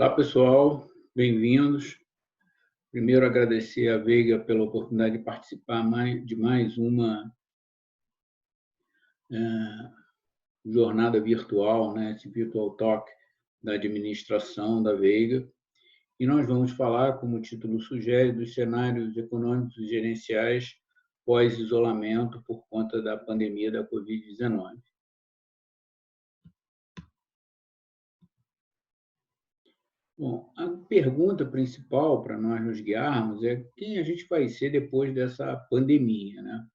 Olá, pessoal, bem-vindos. Primeiro, agradecer a Veiga pela oportunidade de participar de mais uma jornada virtual, esse Virtual Talk da administração da Veiga. E nós vamos falar, como o título sugere, dos cenários econômicos e gerenciais pós-isolamento por conta da pandemia da Covid-19. Bom, a pergunta principal para nós nos guiarmos é quem a gente vai ser depois dessa pandemia, né?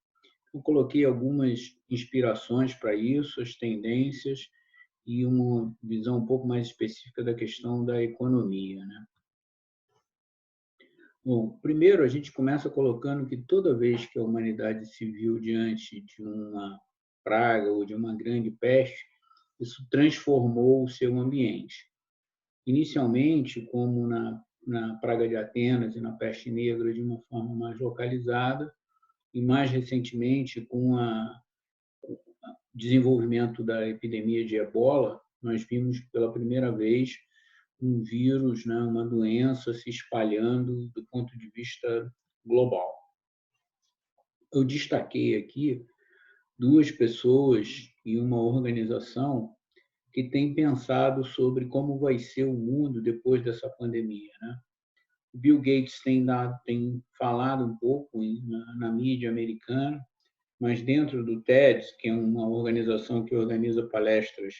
Eu coloquei algumas inspirações para isso, as tendências e uma visão um pouco mais específica da questão da economia, né? Bom, primeiro a gente começa colocando que toda vez que a humanidade se viu diante de uma praga ou de uma grande peste, isso transformou o seu ambiente. Inicialmente, como na praga de Atenas e na peste negra, de uma forma mais localizada, e mais recentemente, com o desenvolvimento da epidemia de ebola, nós vimos pela primeira vez um vírus, uma doença se espalhando do ponto de vista global. Eu destaquei aqui duas pessoas e uma organização que têm pensado sobre como vai ser o mundo depois dessa pandemia, né? O Bill Gates tem falado um pouco na mídia americana, mas dentro do TEDx, que é uma organização que organiza palestras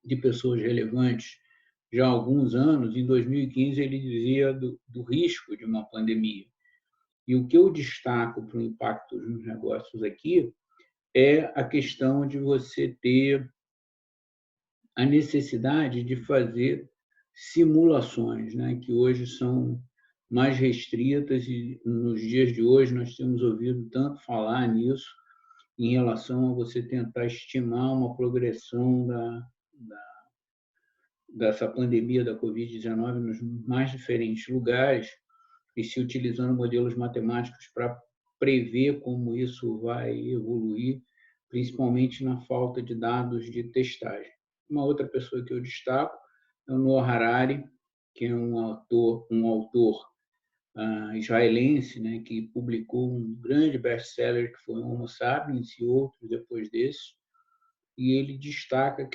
de pessoas relevantes já há alguns anos, em 2015 ele dizia do risco de uma pandemia. E o que eu destaco para o impacto nos negócios aqui é a questão de você ter a necessidade de fazer simulações, que hoje são mais restritas e nos dias de hoje nós temos ouvido tanto falar nisso em relação a você tentar estimar uma progressão dessa pandemia da Covid-19 nos mais diferentes lugares e se utilizando modelos matemáticos para prever como isso vai evoluir, principalmente na falta de dados de testagem. Uma outra pessoa que eu destaco é o Noah Harari, que é um autor israelense, que publicou um grande best-seller que foi Homo Sapiens e outros depois desse, e ele destaca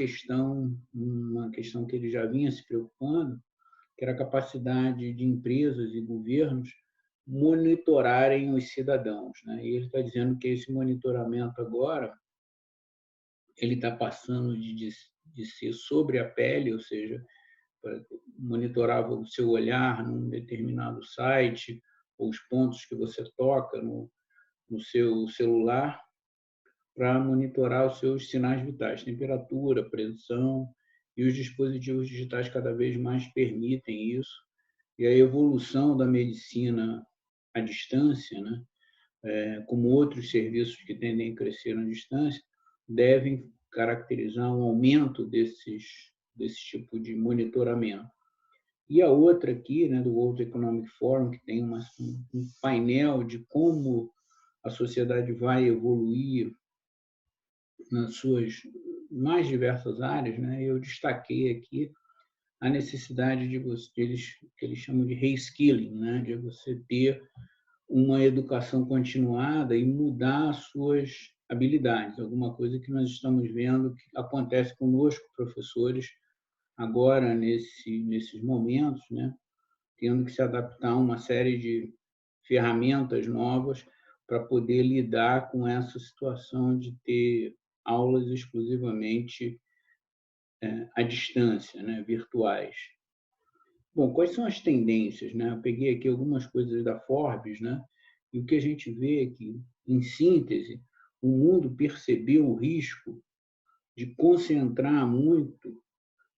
uma questão que ele já vinha se preocupando, que era a capacidade de empresas e governos monitorarem os cidadãos, E ele está dizendo que esse monitoramento agora ele está passando de ser sobre a pele, ou seja, monitorava o seu olhar num determinado site, ou os pontos que você toca no seu celular, para monitorar os seus sinais vitais, temperatura, pressão, e os dispositivos digitais cada vez mais permitem isso. E a evolução da medicina à distância, como outros serviços que tendem a crescer à distância, devem caracterizar um aumento desse tipo de monitoramento. E a outra aqui, do World Economic Forum, que tem um painel de como a sociedade vai evoluir nas suas mais diversas áreas, eu destaquei aqui a necessidade de que eles chamam de reskilling, de você ter uma educação continuada e mudar as suas habilidades, alguma coisa que nós estamos vendo que acontece conosco, professores, agora nesses momentos, tendo que se adaptar a uma série de ferramentas novas para poder lidar com essa situação de ter aulas exclusivamente à distância, virtuais. Bom, quais são as tendências? Eu peguei aqui algumas coisas da Forbes, e o que a gente vê é que, em síntese, o mundo percebeu o risco de concentrar muito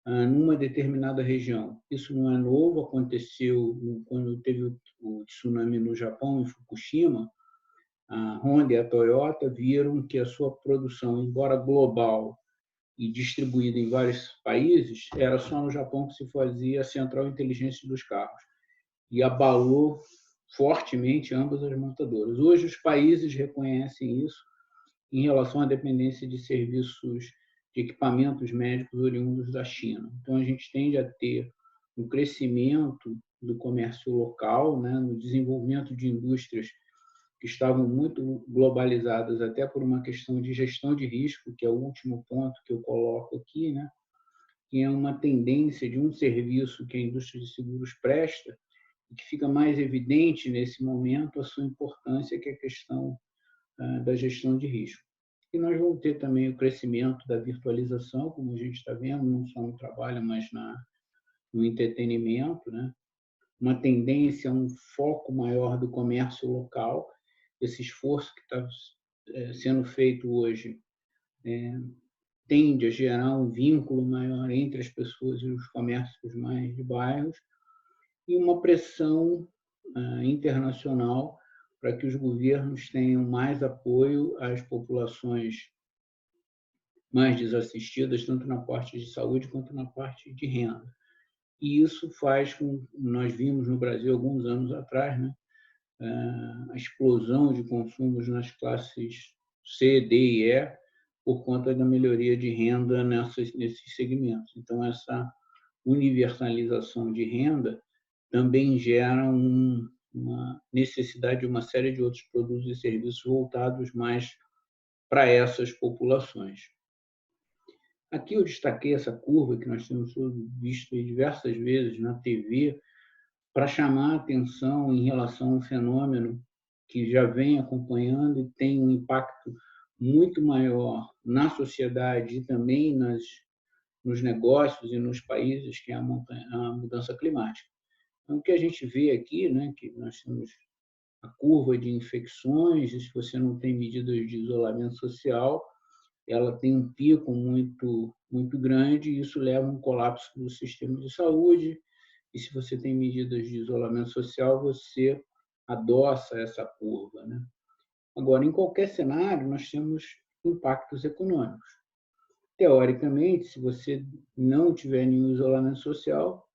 numa determinada região. Isso não é novo, aconteceu quando teve o tsunami no Japão, em Fukushima. A Honda e a Toyota viram que a sua produção, embora global e distribuída em vários países, era só no Japão que se fazia a central inteligência dos carros. E abalou fortemente ambas as montadoras. Hoje, os países reconhecem isso em relação à dependência de serviços de equipamentos médicos oriundos da China. Então, a gente tende a ter no crescimento do comércio local, né, no desenvolvimento de indústrias que estavam muito globalizadas, até por uma questão de gestão de risco, que é o último ponto que eu coloco aqui, né, que é uma tendência de um serviço que a indústria de seguros presta, e que fica mais evidente nesse momento a sua importância, que é a questão da gestão de risco. E nós vamos ter também o crescimento da virtualização, como a gente está vendo, não só no trabalho, mas no entretenimento, né? Uma tendência a um foco maior do comércio local. Esse esforço que está sendo feito hoje tende a gerar um vínculo maior entre as pessoas e os comércios mais de bairros, e uma pressão internacional para que os governos tenham mais apoio às populações mais desassistidas, tanto na parte de saúde quanto na parte de renda. E isso faz com que nós vimos no Brasil alguns anos atrás, né, a explosão de consumos nas classes C, D e E por conta da melhoria de renda nesses segmentos. Então, essa universalização de renda também gera uma necessidade de uma série de outros produtos e serviços voltados mais para essas populações. Aqui eu destaquei essa curva que nós temos visto diversas vezes na TV para chamar a atenção em relação a um fenômeno que já vem acompanhando e tem um impacto muito maior na sociedade e também nos negócios e nos países, que é a mudança climática. Então, o que a gente vê aqui, né, que nós temos a curva de infecções, e se você não tem medidas de isolamento social, ela tem um pico muito grande, e isso leva a um colapso do sistema de saúde, e se você tem medidas de isolamento social, você adoça essa curva, né? Agora, em qualquer cenário, nós temos impactos econômicos. Teoricamente, se você não tiver nenhum isolamento social,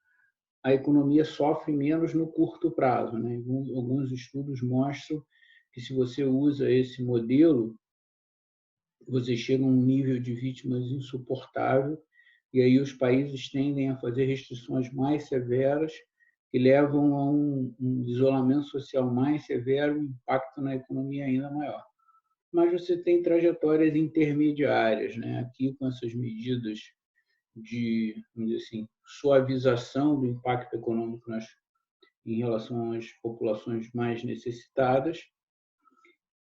a economia sofre menos no curto prazo, né? Alguns estudos mostram que se você usa esse modelo, você chega a um nível de vítimas insuportável, e aí os países tendem a fazer restrições mais severas, que levam a um isolamento social mais severo, um impacto na economia ainda maior. Mas você tem trajetórias intermediárias, né? Aqui, com essas medidas de, vamos dizer assim, suavização do impacto econômico em relação às populações mais necessitadas,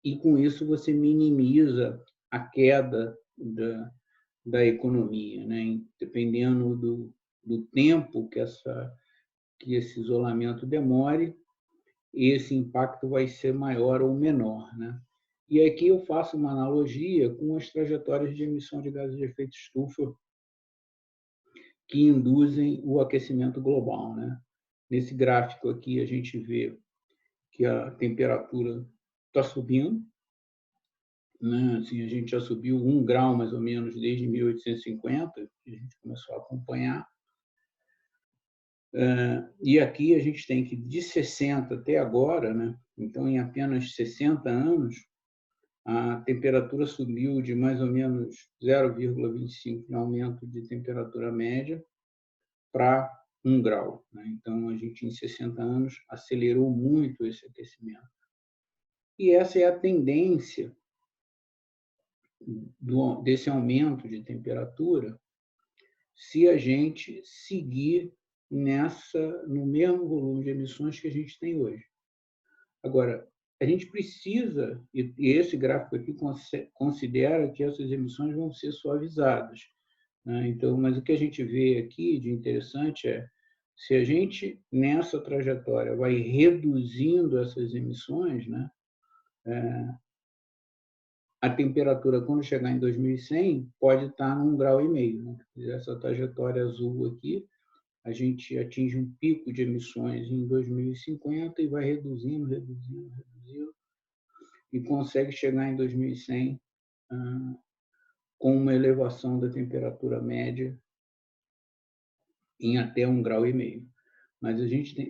e com isso você minimiza a queda da economia, né? Dependendo do tempo que esse isolamento demore, esse impacto vai ser maior ou menor, né? E aqui eu faço uma analogia com as trajetórias de emissão de gases de efeito estufa que induzem o aquecimento global, né? Nesse gráfico aqui a gente vê que a temperatura está subindo, né? Assim, a gente já subiu 1 grau mais ou menos desde 1850, que a gente começou a acompanhar. E aqui a gente tem que de 60 até agora, né? Então em apenas 60 anos, a temperatura subiu de mais ou menos 0,25 de aumento de temperatura média para 1 grau, né? Então, a gente, em 60 anos, acelerou muito esse aquecimento. E essa é a tendência desse aumento de temperatura se a gente seguir no mesmo volume de emissões que a gente tem hoje. Agora, a gente precisa, e esse gráfico aqui considera que essas emissões vão ser suavizadas, né? Então, mas o que a gente vê aqui de interessante é, se a gente, nessa trajetória, vai reduzindo essas emissões, né, a temperatura, quando chegar em 2100, pode estar em 1,5 graus, né? Essa trajetória azul aqui, a gente atinge um pico de emissões em 2050 e vai reduzindo, e consegue chegar em 2100 com uma elevação da temperatura média em até 1,5 graus. Mas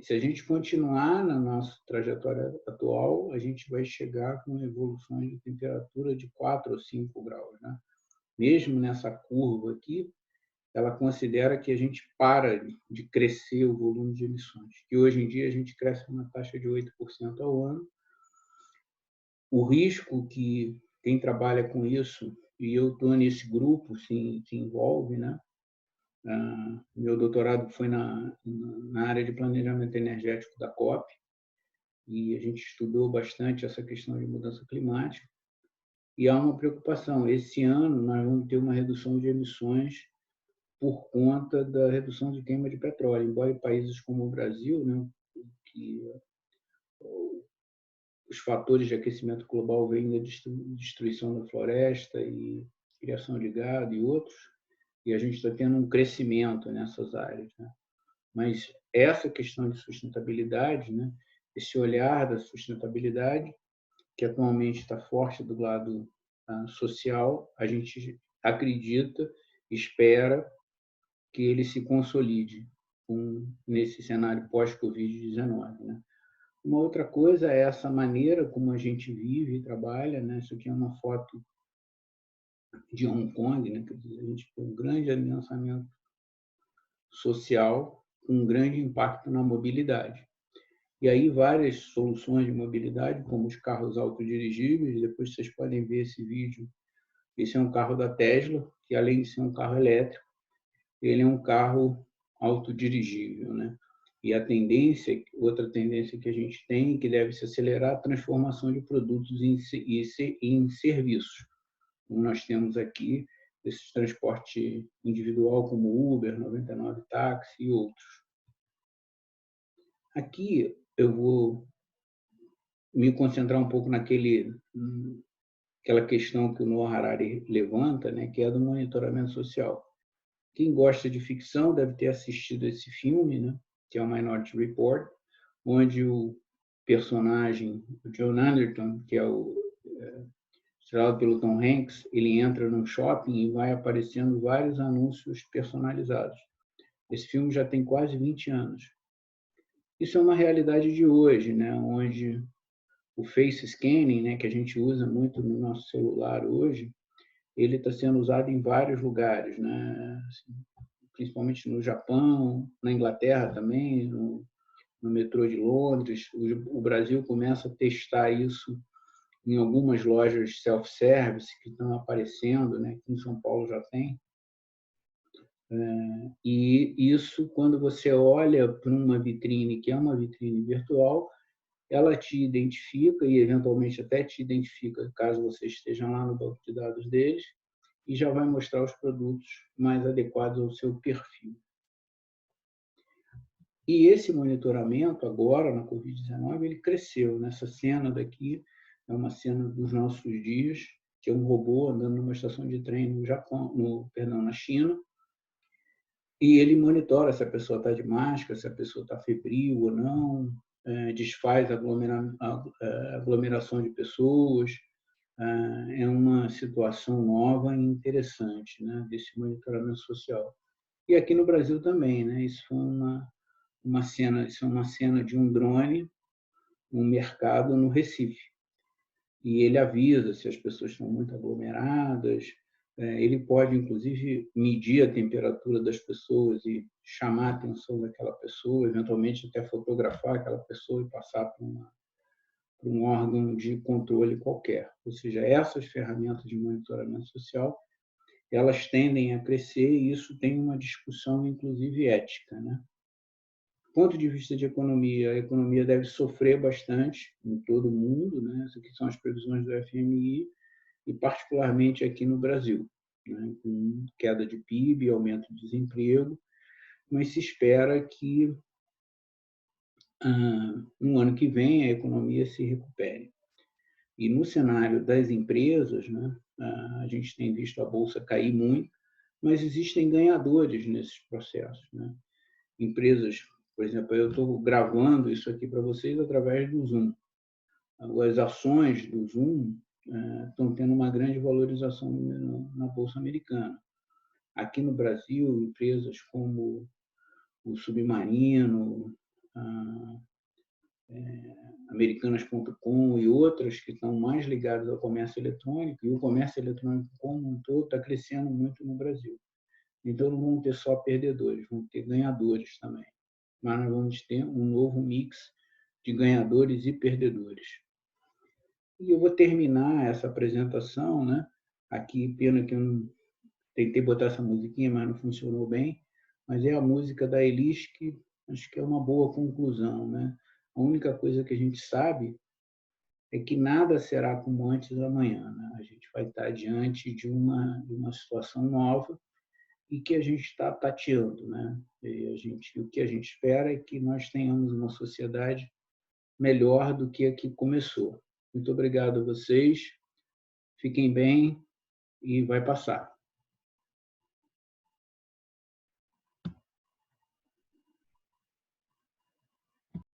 se a gente continuar na nossa trajetória atual, a gente vai chegar com evoluções de temperatura de 4 ou 5 graus, né? Mesmo nessa curva aqui, ela considera que a gente para de crescer o volume de emissões, que hoje em dia a gente cresce uma taxa de 8% ao ano. O risco que quem trabalha com isso, e eu estou nesse grupo, se envolve, né? Meu doutorado foi na área de planejamento energético da COP, e a gente estudou bastante essa questão de mudança climática, e há uma preocupação. Esse ano nós vamos ter uma redução de emissões por conta da redução de queima de petróleo, embora em países como o Brasil, né, que os fatores de aquecimento global vêm da destruição da floresta e criação de gado e outros, e a gente está tendo um crescimento nessas áreas, né? Mas essa questão de sustentabilidade, né, esse olhar da sustentabilidade, que atualmente está forte do lado social, a gente acredita, espera que ele se consolide nesse cenário pós-Covid-19. Né? Uma outra coisa é essa maneira como a gente vive e trabalha. Né? Isso aqui é uma foto de Hong Kong, né? Quer dizer, a gente tem um grande ameaçamento social, com um grande impacto na mobilidade. E aí várias soluções de mobilidade, como os carros autodirigíveis, depois vocês podem ver esse vídeo. Esse é um carro da Tesla, que além de ser um carro elétrico, ele é um carro autodirigível, né? E a tendência, outra tendência que a gente tem, que deve se acelerar, a transformação de produtos em serviços. Como nós temos aqui esse transporte individual como Uber, 99 Táxi e outros. Aqui eu vou me concentrar um pouco aquela questão que o Noah Harari levanta, né, que é do monitoramento social. Quem gosta de ficção deve ter assistido esse filme, né, que é o Minority Report, onde o personagem, o John Anderton, que é estrelado pelo Tom Hanks, ele entra num shopping e vai aparecendo vários anúncios personalizados. Esse filme já tem quase 20 anos. Isso é uma realidade de hoje, né, onde o face scanning, né, que a gente usa muito no nosso celular hoje, ele está sendo usado em vários lugares, né? Assim, principalmente no Japão, na Inglaterra também, no metrô de Londres. O Brasil começa a testar isso em algumas lojas self-service que estão aparecendo, né? Aqui em São Paulo já tem. E isso, quando você olha para uma vitrine, que é uma vitrine virtual, ela te identifica e, eventualmente, até te identifica, caso você esteja lá no banco de dados deles, e já vai mostrar os produtos mais adequados ao seu perfil. E esse monitoramento, agora, na Covid-19, ele cresceu. Nessa cena daqui, é uma cena dos nossos dias, que é um robô andando numa estação de trem no Japão, na China, e ele monitora se a pessoa está de máscara, se a pessoa está febril ou não, desfaz aglomeração de pessoas. É uma situação nova e interessante, né, desse monitoramento social. E aqui no Brasil também, né, isso foi uma cena de um drone, um mercado no Recife. E ele avisa se as pessoas estão muito aglomeradas. Ele pode, inclusive, medir a temperatura das pessoas e chamar a atenção daquela pessoa, eventualmente até fotografar aquela pessoa e passar para um órgão de controle qualquer. Ou seja, essas ferramentas de monitoramento social, elas tendem a crescer e isso tem uma discussão, inclusive, ética, né? Do ponto de vista de economia, a economia deve sofrer bastante em todo o mundo, né? Essas aqui são as previsões do FMI, e particularmente aqui no Brasil, né? Com queda de PIB, aumento de desemprego, mas se espera que no ano que vem a economia se recupere. E no cenário das empresas, né, a gente tem visto a bolsa cair muito, mas existem ganhadores nesses processos, né? Empresas, por exemplo, eu estou gravando isso aqui para vocês através do Zoom. As ações do Zoom estão tendo uma grande valorização na bolsa americana. Aqui no Brasil, empresas como o Submarino, Americanas.com e outras que estão mais ligadas ao comércio eletrônico, e o comércio eletrônico como um todo está crescendo muito no Brasil. Então, não vamos ter só perdedores, vamos ter ganhadores também. Mas nós vamos ter um novo mix de ganhadores e perdedores. E eu vou terminar essa apresentação, né? Aqui, pena que eu não tentei botar essa musiquinha, mas não funcionou bem. Mas é a música da Elis, que acho que é uma boa conclusão, né? A única coisa que a gente sabe é que nada será como antes amanhã, né? A gente vai estar diante de uma situação nova e que a gente está tateando, né? O que a gente espera é que nós tenhamos uma sociedade melhor do que a que começou. Muito obrigado a vocês, fiquem bem e vai passar.